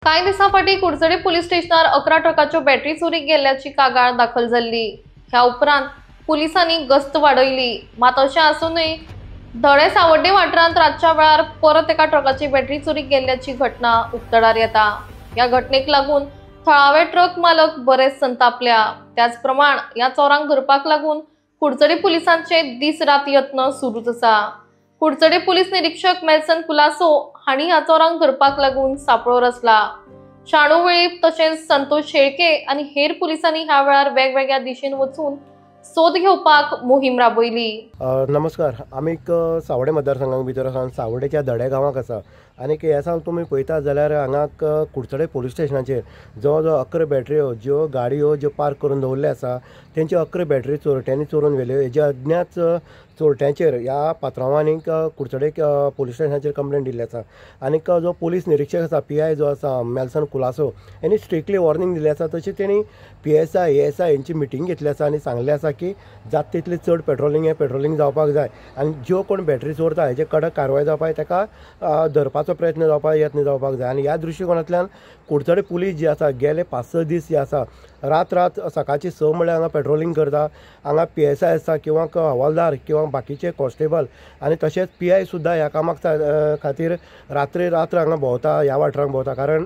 काही दिवसांपाठी कुडचडे पोलीस स्टेशनार 11 ट्रकाच्यो बॅटरी चोरीक गेल्ल्याची कागाळ दाखल झाली। ह्या उपरांत पोलिसांनी गस्त वाडयली। मात अशें आसूनय धडे सावड्डे वाठारांत रातच्या वेळार परत एका ट्रकाची बॅटरी चोरीक गेल्ल्याची घटना उक्तडार येता। या घटनेक लागून थळावे ट्रक मालक बरेच संतापल्या। त्याच प्रमाण या चोरांक धरपाक लागून कुडचडे पोलिसांचे दीस रात यत्न सुरूच आसा। कुडचडे पोलीस निरीक्षक मेल्सन कुलासो हांणी ह्या चोरांक धरपाक लागून सापळो रचला। शाणू वेळीप तशेंच संतोष शेळके आनी हेर पुलिसांनी ह्या वेळार वेगवेगळ्या दिशेन वचून सोद घेवपाक मोहीम राबयली। नमस्कार, आमी सावडे मतदारसंघाक भितर आसा, सावडेच्या धडे गांवांक आसा आनी ह्या तुमी पळयता जाल्यार हांगा कुडचडे पोलीस स्टेशनाचेर जवळ जवळ 11 बॅटऱ्यो ज्यो गाडयो ज्यो पार्क करून दवरल्ले आसा तेंचे 11 बॅटरी चोरट्यांनी चोरून व्हेल्यो। हेजे अज्ञात चोरट्यांचेर ह्या पात्रांवांनी कुडचडे पोलीस स्टेशनाचेर कंप्लेंट दिल्ली आसा आनी जो पोलीस निरीक्षक आसा PI जो आसा मेल्सन कुलासो हेणी स्ट्रिक्टली वॉर्निंग दिल्ली आसा। तशेंच तेणी PSI ASI हेंची मिटींग घेतली आसा आनी सांगलें आसा की जात तितली चड पेट्रोलिंग जावपाक जाय आनी ज्यो कोण बॅटरी चोरता हेजे कडक कारवाय जावपाक ताका धरपाचो प्रयत्न जावपाक यत्न जावपाक जाय। आनी ह्या दृश्टिकोनांतल्यान कुडचडे पुलीस जे आसा गेले 5-6 दीस जे आसा रात सकाळची 6 म्हळ्यार हांगा पेट्रोलिंग करता। हांगा PSI आसा किंवा हवालदार किंवा बाकीचे कॉन्स्टेबल आनी तशेंच PI सुद्दां ह्या कामाक खातीर रात्र हांगा भोंवता, ह्या वाठारांत भोंवता। कारण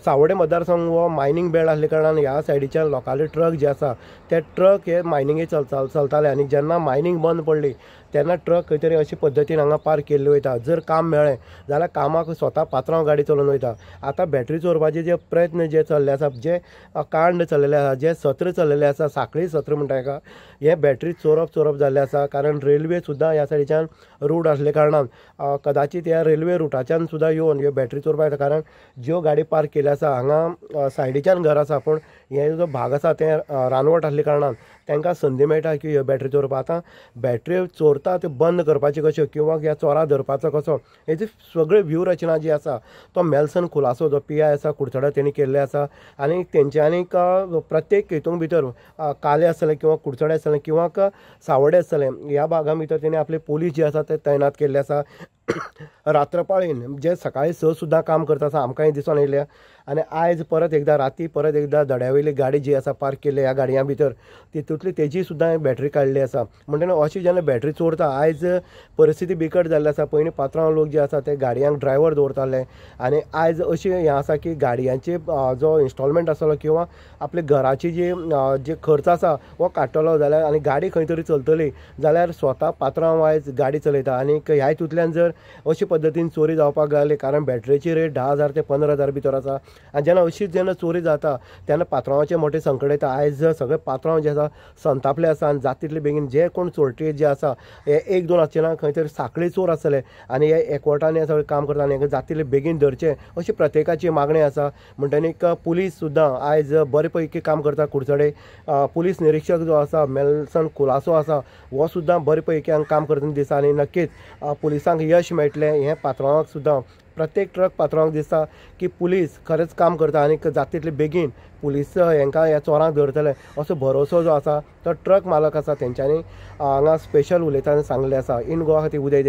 सावडे मतदारसंघ हो मायनींग बेल्ट आसले कारणान ह्या सायडीच्यान लोकांले ट्रक जे आसा ते ट्रक हे मायनिंगे चलताले आनी जेन्ना मायनींग बंद पडली तेन्ना ट्रक खंय तरी अशे पद्दतीन हांगा पार्क केल्ले वयता। जर काम मेळ्ळें जाल्यार कामाक स्वता पात्रांव गाडी चलोवन वयता। आतां बॅटरी चोरपाचे जे प्रयत्न जे चल्ले आसा, जे कांड चल्लेले आसा, जे सत्र चल्लेले आसा, साखळी सत्र म्हणटा हेका, हे बॅटरी चोरप जाल्ले आसा। कारण रेल्वे सुद्दां ह्या सायडीच्यान रूट आसले कारणान कदाचित ह्या रेल्वे रुटाच्यान सुद्दां येवन ह्यो बॅटरी चोरपाक येता। कारण ज्यो गाडी पार्क केल्ले आसा हांगा सायडीच्यान घर आसा पूण हे जो भाग आसा ते रानवट आसले कारणान तांकां संदी मेळटा की ह्यो बॅटरी चोरपाक। आतां बॅटऱ्यो चोरता त्यो बंद करपाच्यो कश्यो किंवा ह्या चोरां धरपाचो कसो हेजी सगळी व्यूहरचना जी आसा तो मेल्सन खुलासो जो PI आसा कुडचडे तेणी केल्ले आसा आनी तेंच्यांनी प्रत्येक हितून भितर काले आसतले किंवा कुडचडे आसतले किंवा सावडे आसतले ह्या भागां भितर तेणी आपले पुलीस जे आसा ते तैनात केल्ले आसा। रात्रपाळीन जे सकाळी 6 सुद्दां काम करता आसा आमकांय दिसून येयल्या। आनी आयज परत एकदा धड्यावयली गाडी जी आसा पार्क केल्ली ह्या गाडयां भितर तितूंतली तेजी सुद्दां बॅटरी काडली आसा। म्हणटना अशी जेन्ना बॅटरी चोरता आयज परिस्थिती बिकट जाल्ली आसा। पयलीं पात्रांव लोक जे आसा ते गाडयांक ड्रायव्हर दवरताले आनी आयज अशें हें आसा की गाडयांचे जो इन्स्टॉलमेंट आसतलो किंवा आपले घराची जे खर्च आसा हो काडटलो जाल्यार आनी गाडी खंय तरी चलतली जाल्यार स्वता पात्रांव आयज गाडी चलयता। आनी ह्या हितूंतल्यान जर अशे पद्दतीन चोरी जावपाक लागली कारण बॅटरीची रेट 10,000 ते 15,000 भितर आसा आनी जेन्ना चोरी जाता तेन्ना पात्रांवाचें मोठें संकट येता। आयज सगळे पात्रांव जे आसा संतापले आसा आनी जाता तितले बेगीन जे कोण चोरटे जे आसा हे 1-2 आसचे ना, खंय तरी साखळी चोर आसतले आनी हे एकवटांनी सगळें काम करता आनी जाता तितले बेगीन धरचे अशी प्रत्येकाची मागणी आसा। म्हणटना पुलीस सुद्दां आयज बरे पैकी काम करता। कुडचडे पुलीस निरीक्षक जो आसा मेल्सन कुलासो आसा हो सुद्दां बरे पैकी काम करतना दिसता आनी नक्कीच पुलिसांक यश मेळटलें। हे पात्रांवाक सुद्दां प्रत्येक ट्रक पात्रांवाक दिसता की पुलीस खरेंच काम करता आनी जाता तितले बेगीन पुलीस हांकां ह्या चोरांक धरतले असो भरोसो जो आसा तो ट्रक मालक आसा तेंच्यांनी हांगा स्पेशल उलयतना सांगले आसा। इन गोवा खातीर उदय